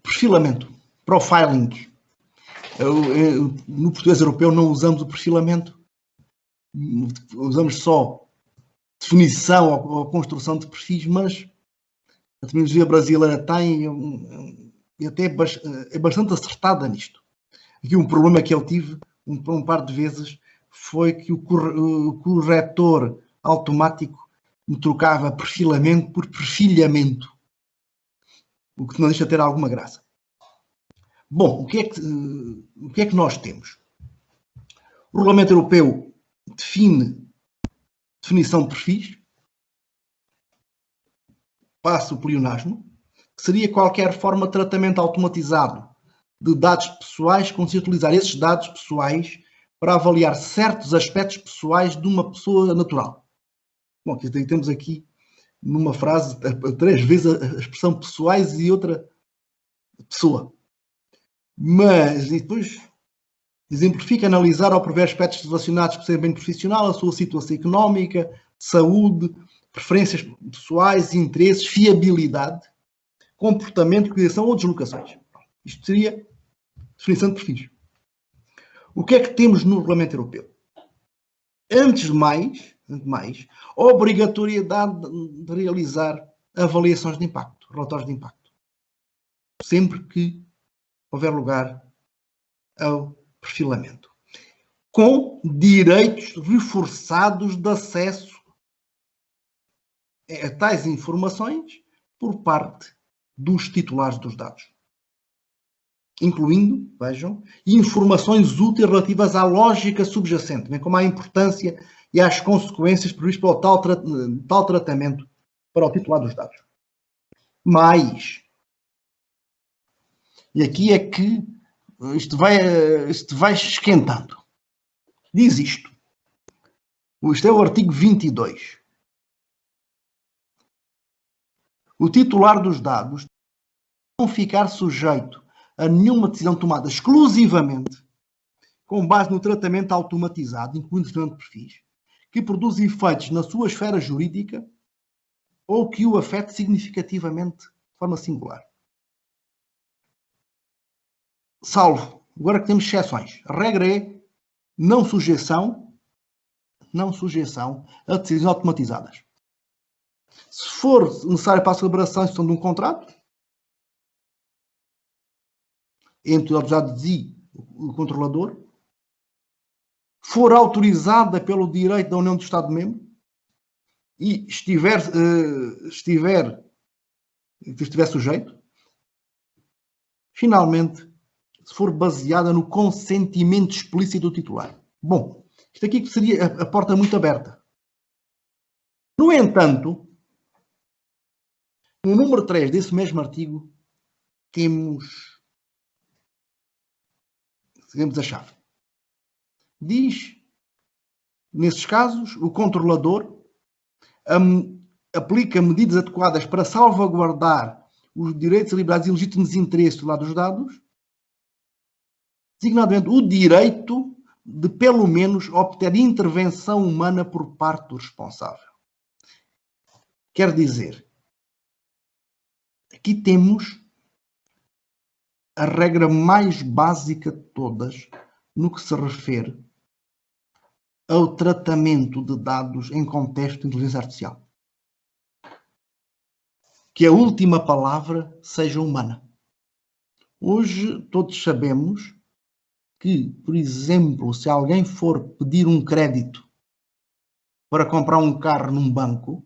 A: Perfilamento, profiling. No português europeu não usamos o perfilamento, usamos só definição ou construção de perfis, mas a terminologia brasileira tem e até é bastante acertada nisto. Aqui um problema que eu tive um par de vezes foi que o corretor automático me trocava perfilamento por perfilhamento, o que não deixa de ter alguma graça. Bom, o que é que nós temos? O Regulamento Europeu define definição de perfis, passa o pleonasmo, que seria qualquer forma de tratamento automatizado de dados pessoais, com se utilizar esses dados pessoais para avaliar certos aspectos pessoais de uma pessoa natural. Bom, temos aqui numa frase 3 vezes a expressão pessoais e outra pessoa. Mas, e depois exemplifica, analisar ou prever aspectos relacionados com o desempenho profissional, a sua situação económica, saúde, preferências pessoais, interesses, fiabilidade, comportamento, criação ou deslocações. Isto seria definição de perfis. O que é que temos no Regulamento Europeu? Antes de mais, a obrigatoriedade de realizar avaliações de impacto, relatórios de impacto. Sempre que houver lugar ao perfilamento. Com direitos reforçados de acesso a tais informações por parte dos titulares dos dados. Incluindo, vejam, informações úteis relativas à lógica subjacente, bem como à importância e às consequências previstas pelo tal tratamento para o titular dos dados. Mas, e aqui é que isto vai esquentando. Diz isto. Isto é o artigo 22. O titular dos dados não ficar sujeito a nenhuma decisão tomada exclusivamente com base no tratamento automatizado, incluindo o de perfis, que produz efeitos na sua esfera jurídica ou que o afete significativamente de forma singular. Salvo, agora que temos exceções. A regra é não sujeição a decisões automatizadas. Se for necessário para a celebração de um contrato entre os dados e o controlador, for autorizada pelo direito da União do Estado-membro e estiver sujeito, finalmente, se for baseada no consentimento explícito do titular. Bom, isto aqui seria a porta muito aberta. No entanto, no número 3 desse mesmo artigo, temos a chave. Diz, nesses casos, o controlador aplica medidas adequadas para salvaguardar os direitos, liberdades e legítimos interesses do lado dos dados, designadamente o direito de, pelo menos, obter intervenção humana por parte do responsável. Quer dizer, aqui temos a regra mais básica de todas no que se refere ao tratamento de dados em contexto de inteligência artificial. Que a última palavra seja humana. Hoje todos sabemos que, por exemplo, se alguém for pedir um crédito para comprar um carro num banco,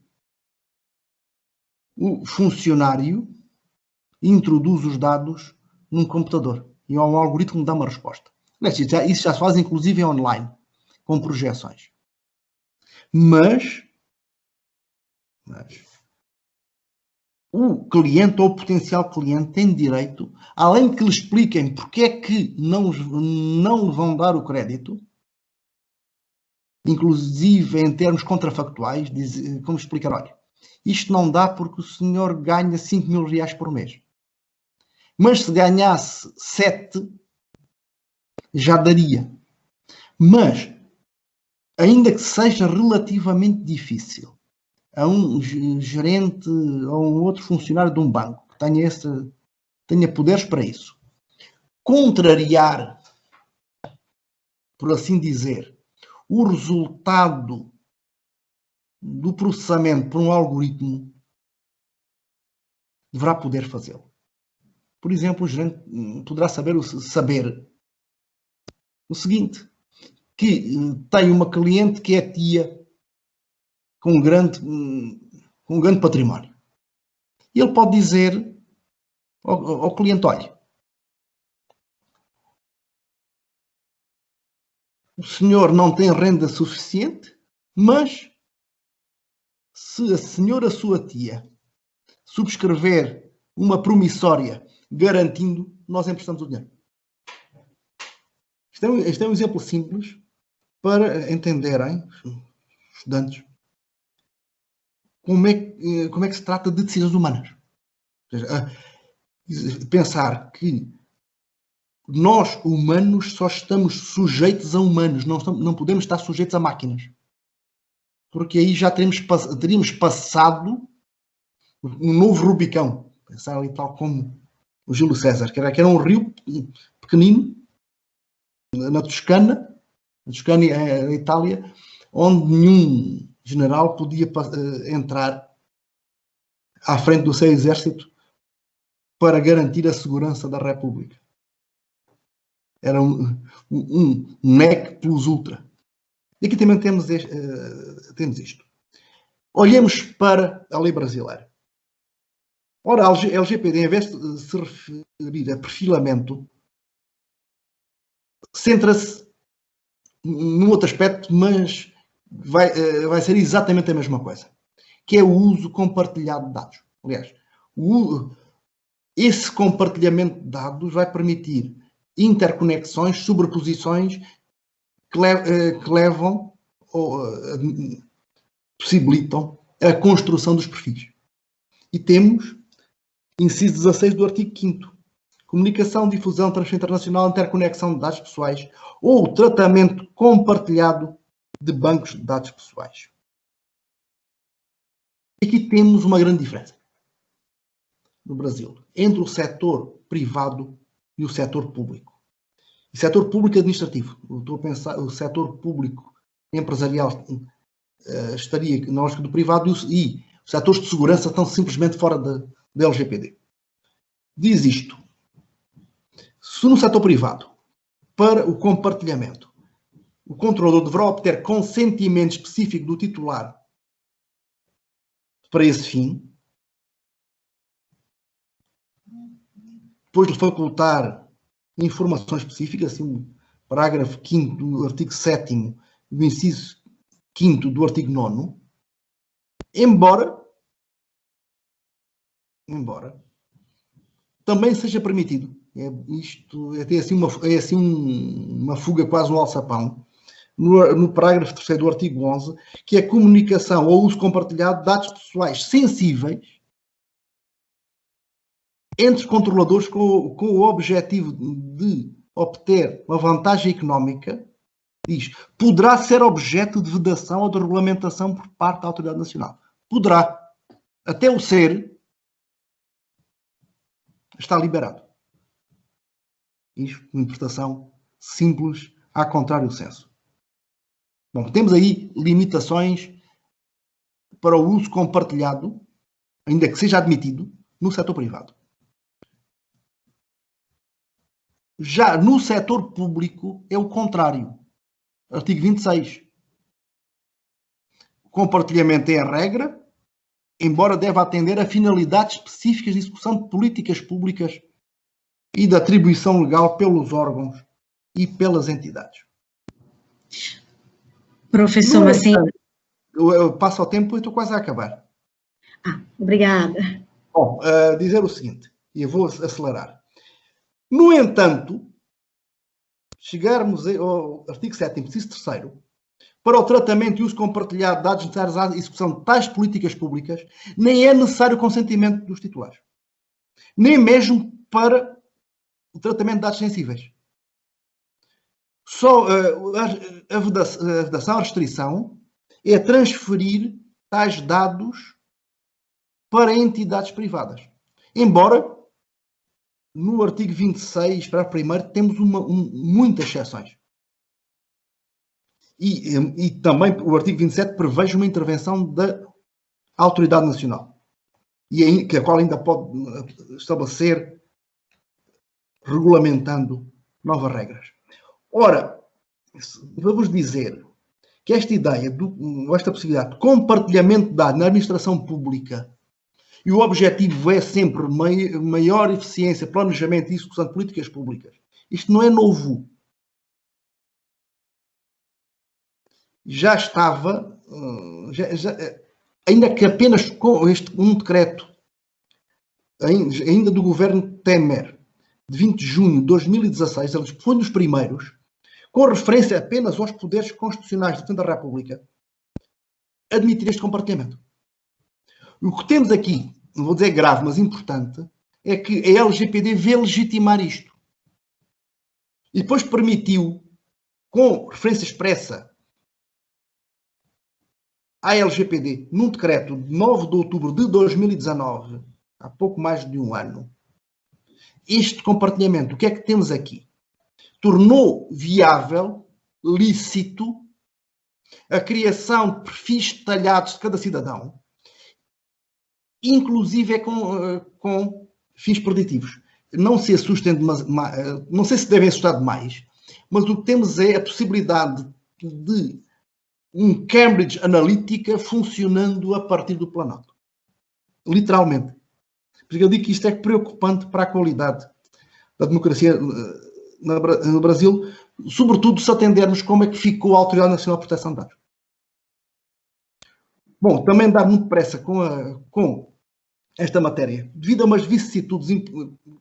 A: o funcionário introduz os dados num computador e um algoritmo dá uma resposta. Isso já se faz inclusive online, com projeções. Mas o cliente ou o potencial cliente tem direito, além de que lhe expliquem porque é que não lhe vão dar o crédito, inclusive em termos contrafactuais, como explicar, olha, isto não dá porque o senhor ganha 5.000 reais por mês. Mas se ganhasse 7, já daria. Mas, ainda que seja relativamente difícil, a um gerente ou um outro funcionário de um banco que tenha poderes para isso, contrariar, por assim dizer, o resultado do processamento por um algoritmo, deverá poder fazê-lo. Por exemplo, o gerente poderá saber o seguinte, que tem uma cliente que é tia com um grande património. E ele pode dizer ao cliente, olha, o senhor não tem renda suficiente, mas se a senhora, sua tia, subscrever uma promissória garantindo, nós emprestamos o dinheiro. Este é um exemplo simples para entenderem, estudantes, como é que se trata de decisões humanas. Ou seja, pensar que nós, humanos, só estamos sujeitos a humanos, não podemos estar sujeitos a máquinas. Porque aí já teríamos passado um novo Rubicão. Pensar ali tal como o Júlio César, que era um rio pequenino, na Toscana, a Itália, onde nenhum general podia entrar à frente do seu exército para garantir a segurança da República. Era um nec plus ultra. E aqui também temos isto. Olhemos para a lei brasileira. Ora, a LGPD, em vez de se referir a perfilamento, centra-se num outro aspecto, mas vai ser exatamente a mesma coisa, que é o uso compartilhado de dados. Aliás, esse compartilhamento de dados vai permitir interconexões, sobreposições que levam ou possibilitam a construção dos perfis. E temos inciso 16 do artigo 5º. Comunicação, difusão, transferência internacional, interconexão de dados pessoais ou tratamento compartilhado de bancos de dados pessoais. Aqui temos uma grande diferença no Brasil entre o setor privado e o setor público. O setor público administrativo, estou a pensar, o setor público empresarial estaria na lógica do privado e os setores de segurança estão simplesmente fora da LGPD. Diz isto. Se no setor privado, para o compartilhamento, o controlador deverá obter consentimento específico do titular para esse fim, depois de facultar informações específicas, assim, parágrafo 5º do artigo 7º do inciso 5º do artigo 9º, embora também seja permitido, é assim uma fuga, quase um alçapão, no parágrafo 3º do artigo 11, que é a comunicação ou uso compartilhado de dados pessoais sensíveis entre controladores com o objetivo de obter uma vantagem económica, diz, poderá ser objeto de vedação ou de regulamentação por parte da Autoridade Nacional. Poderá. Até o ser está liberado. Isto, uma interpretação simples, a contrário do senso. Bom, temos aí limitações para o uso compartilhado, ainda que seja admitido, no setor privado. Já no setor público é o contrário. Artigo 26. O compartilhamento é a regra, embora deva atender a finalidades específicas de execução de políticas públicas e de atribuição legal pelos órgãos e pelas entidades.
B: Professor Macedo.
A: Eu passo ao tempo e estou quase a acabar.
B: Obrigada.
A: Bom, dizer o seguinte, e eu vou acelerar. No entanto, chegarmos ao artigo 7º, inciso 3º, para o tratamento e uso compartilhado de dados necessários à execução de tais políticas públicas, nem é necessário o consentimento dos titulares. Nem mesmo para o tratamento de dados sensíveis. Só a vedação, a restrição, é transferir tais dados para entidades privadas. Embora, no artigo 26, para primeiro, temos muitas exceções. E também o artigo 27 preveja uma intervenção da Autoridade Nacional, a qual ainda pode estabelecer, regulamentando novas regras. Ora, vamos dizer que esta ideia, esta possibilidade de compartilhamento de dados na administração pública, e o objetivo é sempre maior eficiência, planejamento e execução de políticas públicas. Isto não é novo. Já estava, ainda que apenas com um decreto, ainda do governo Temer, de 20 de junho de 2016, ele foi um dos primeiros, com referência apenas aos poderes constitucionais do Presidente da República, admitir este compartilhamento. O que temos aqui, não vou dizer grave, mas importante, é que a LGPD vê legitimar isto. E depois permitiu, com referência expressa à LGPD, num decreto de 9 de outubro de 2019, há pouco mais de um ano, este compartilhamento. O que é que temos aqui? Tornou viável, lícito, a criação de perfis detalhados de cada cidadão, inclusive com fins preditivos. Não se assustem, não sei se devem assustar demais, mas o que temos é a possibilidade de um Cambridge Analytica funcionando a partir do Planalto. Literalmente. Porque eu digo que isto é preocupante para a qualidade da democracia no Brasil, sobretudo se atendermos como é que ficou a Autoridade Nacional de Proteção de Dados. Bom, também dá muito pressa com esta matéria, devido a umas vicissitudes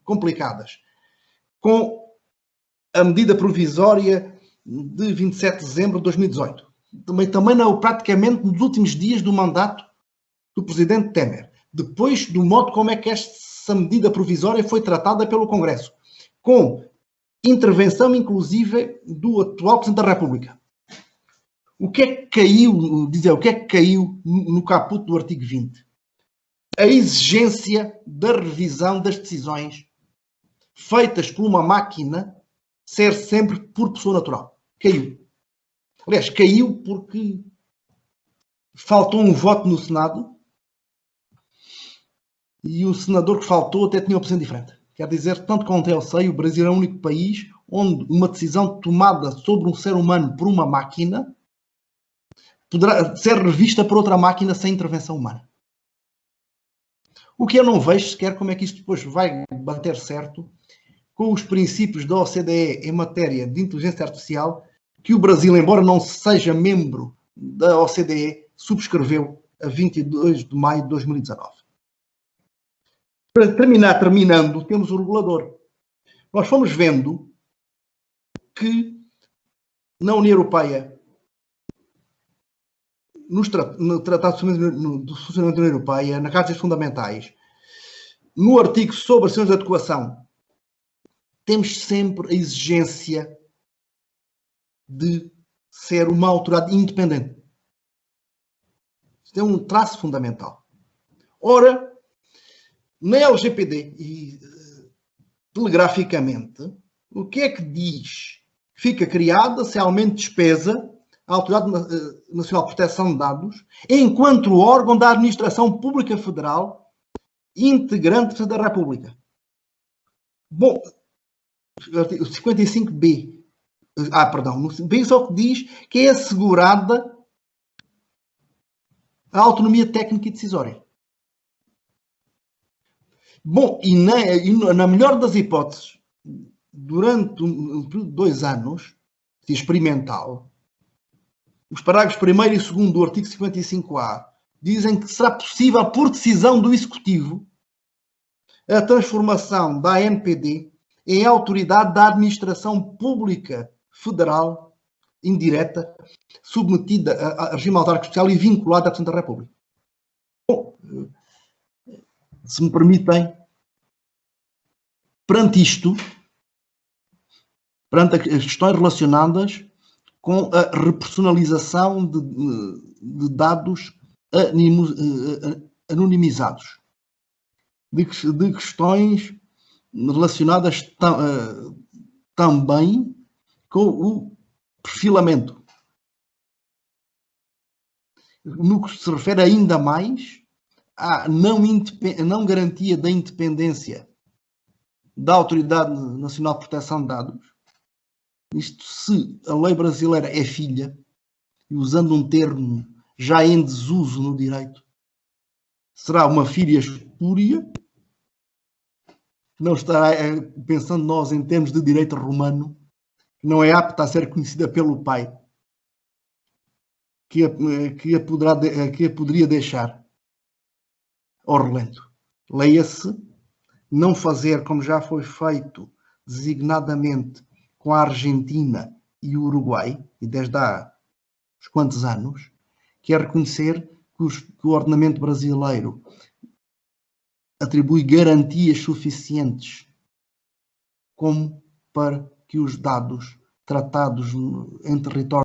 A: complicadas, com a medida provisória de 27 de dezembro de 2018. Também não, praticamente nos últimos dias do mandato do presidente Temer, depois do modo como é que essa medida provisória foi tratada pelo Congresso, com intervenção inclusive do atual Presidente da República. O que é que caiu no caput do artigo 20? A exigência da revisão das decisões feitas por uma máquina ser sempre por pessoa natural. Caiu. Aliás, caiu porque faltou um voto no Senado e o senador que faltou até tinha uma opção diferente. Quer dizer, tanto quanto eu sei, o Brasil é o único país onde uma decisão tomada sobre um ser humano por uma máquina poderá ser revista por outra máquina sem intervenção humana. O que eu não vejo sequer como é que isto depois vai bater certo com os princípios da OCDE em matéria de inteligência artificial, que o Brasil, embora não seja membro da OCDE, subscreveu a 22 de maio de 2019. Para terminando, temos o regulador. Nós fomos vendo que na União Europeia, no Tratado do Funcionamento da União Europeia, na Carta Fundamentais, no artigo sobre ações de adequação, temos sempre a exigência de ser uma autoridade independente. Isto é um traço fundamental. Ora, na LGPD e telegraficamente, o que é que diz? Fica criada, se aumenta despesa, a Autoridade Nacional de Proteção de Dados, enquanto órgão da Administração Pública Federal, integrante da República. Bom, o 55B. No B só que diz que é assegurada a autonomia técnica e decisória. Bom, e na melhor das hipóteses, durante um período de 2 anos, experimental, os parágrafos 1º e 2º do artigo 55A dizem que será possível, por decisão do Executivo, a transformação da ANPD em autoridade da Administração Pública Federal indireta, submetida a regime autárquico especial e vinculada à Presidente da República. Bom, se me permitem, perante isto, perante as questões relacionadas com a repersonalização de dados anonimizados, de questões relacionadas também com o perfilamento, no que se refere ainda mais à não garantia da independência da Autoridade Nacional de Proteção de Dados, Isto se a lei brasileira é filha, e usando um termo já em desuso no direito, será uma filha espúria, não estará, pensando nós em termos de direito romano, não é apta a ser conhecida pelo pai, que a poderia deixar ao relento. Leia-se, não fazer como já foi feito designadamente com a Argentina e o Uruguai, e desde há uns quantos anos, que é reconhecer que o ordenamento brasileiro atribui garantias suficientes como para que os dados tratados em território